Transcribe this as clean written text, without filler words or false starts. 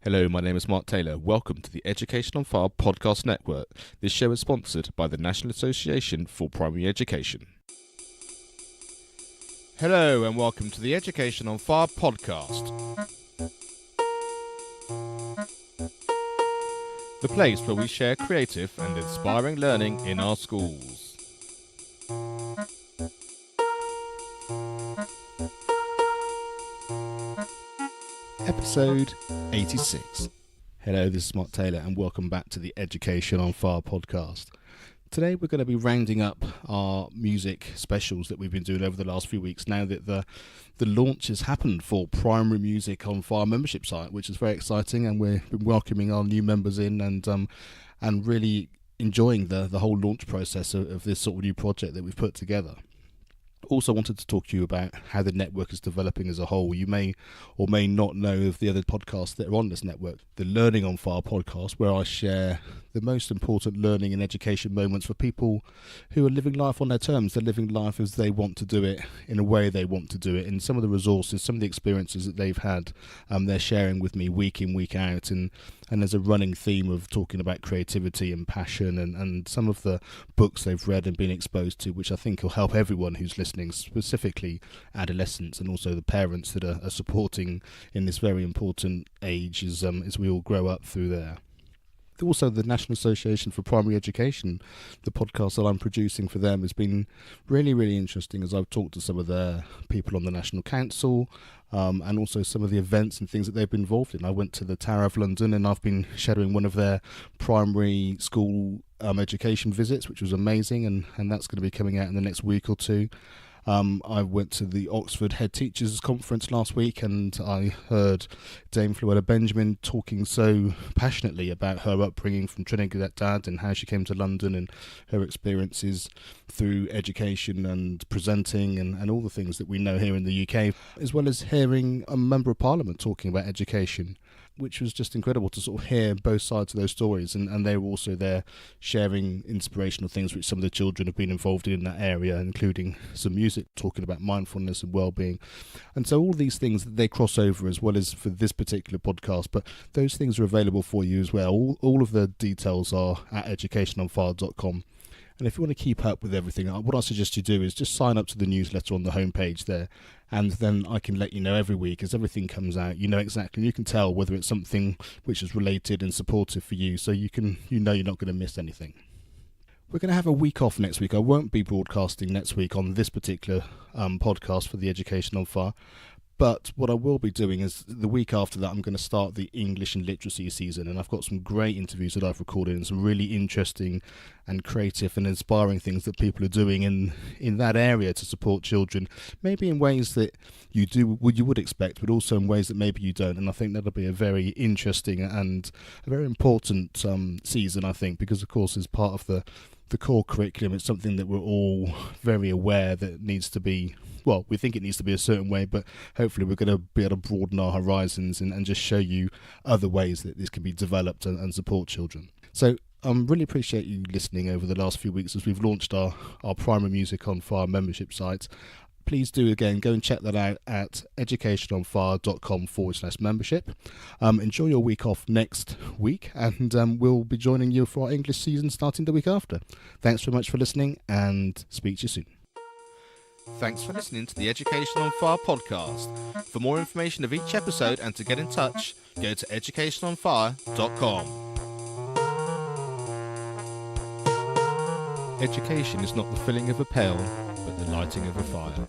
Hello, my name is Mark Taylor. Welcome to the Education on Fire podcast network. This show is sponsored by the National Association for Primary Education. Hello and welcome to the Education on Fire podcast. The place where we share creative and inspiring learning in our schools. Episode 86. Hello, this is Mark Taylor and welcome back to the Education on Fire podcast. Today we're going to be rounding up our music specials that we've been doing over the last few weeks now that the launch has happened for Primary Music on Fire membership site, which is very exciting, and we've been welcoming our new members in and really enjoying the whole launch process of this sort of new project that we've put together. Also wanted to talk to you about how the network is developing as a whole. You may or may not know of the other podcasts that are on this network. The Learning on Fire podcast, where I share the most important learning and education moments for people who are living life on their terms. They're living life as they want to do it, in a way they want to do it, and some of the resources, some of the experiences that they've had, they're sharing with me week in, week out, and there's a running theme of talking about creativity and passion and some of the books they've read and been exposed to, which I think will help everyone who's listening, specifically adolescents and also the parents that are supporting in this very important age as we all grow up through there. Also, the National Association for Primary Education, the podcast that I'm producing for them, has been really, really interesting as I've talked to some of their people on the National Council and also some of the events and things that they've been involved in. I went to the Tower of London and I've been shadowing one of their primary school education visits, which was amazing, and that's going to be coming out in the next week or two. I went to the Oxford Head Teachers Conference last week and I heard Dame Fluella Benjamin talking so passionately about her upbringing from Trinidad and how she came to London and her experiences through education and presenting and all the things that we know here in the UK, as well as hearing a Member of Parliament talking about education, which was just incredible to sort of hear both sides of those stories, and they were also there sharing inspirational things which some of the children have been involved in that area, including some music talking about mindfulness and well-being. And so all these things, they cross over as well as for this particular podcast, but those things are available for you as well. All of the details are at educationonfire.com. And if you want to keep up with everything, what I suggest you do is just sign up to the newsletter on the homepage there, and then I can let you know every week as everything comes out. You know exactly, you can tell whether it's something which is related and supportive for you, so you're not going to miss anything. We're going to have a week off next week. I won't be broadcasting next week on this particular podcast for the Education on Fire. But what I will be doing is the week after that, I'm going to start the English and literacy season, and I've got some great interviews that I've recorded and some really interesting and creative and inspiring things that people are doing in that area to support children, maybe in ways that you would expect, but also in ways that maybe you don't. And I think that'll be a very interesting and a very important season, I think, because of course as part of the core curriculum, it's something that we're all very aware that needs to be, well, we think it needs to be a certain way, but hopefully we're going to be able to broaden our horizons and just show you other ways that this can be developed and support children. So really appreciate you listening over the last few weeks as we've launched our Primary Music on Fire membership site. Please do, again, go and check that out at educationonfire.com/membership. Enjoy your week off next week, and we'll be joining you for our English season starting the week after. Thanks very much for listening, and speak to you soon. Thanks for listening to the Education on Fire podcast. For more information of each episode and to get in touch, go to educationonfire.com. Education is not the filling of a pail, but the lighting of a fire.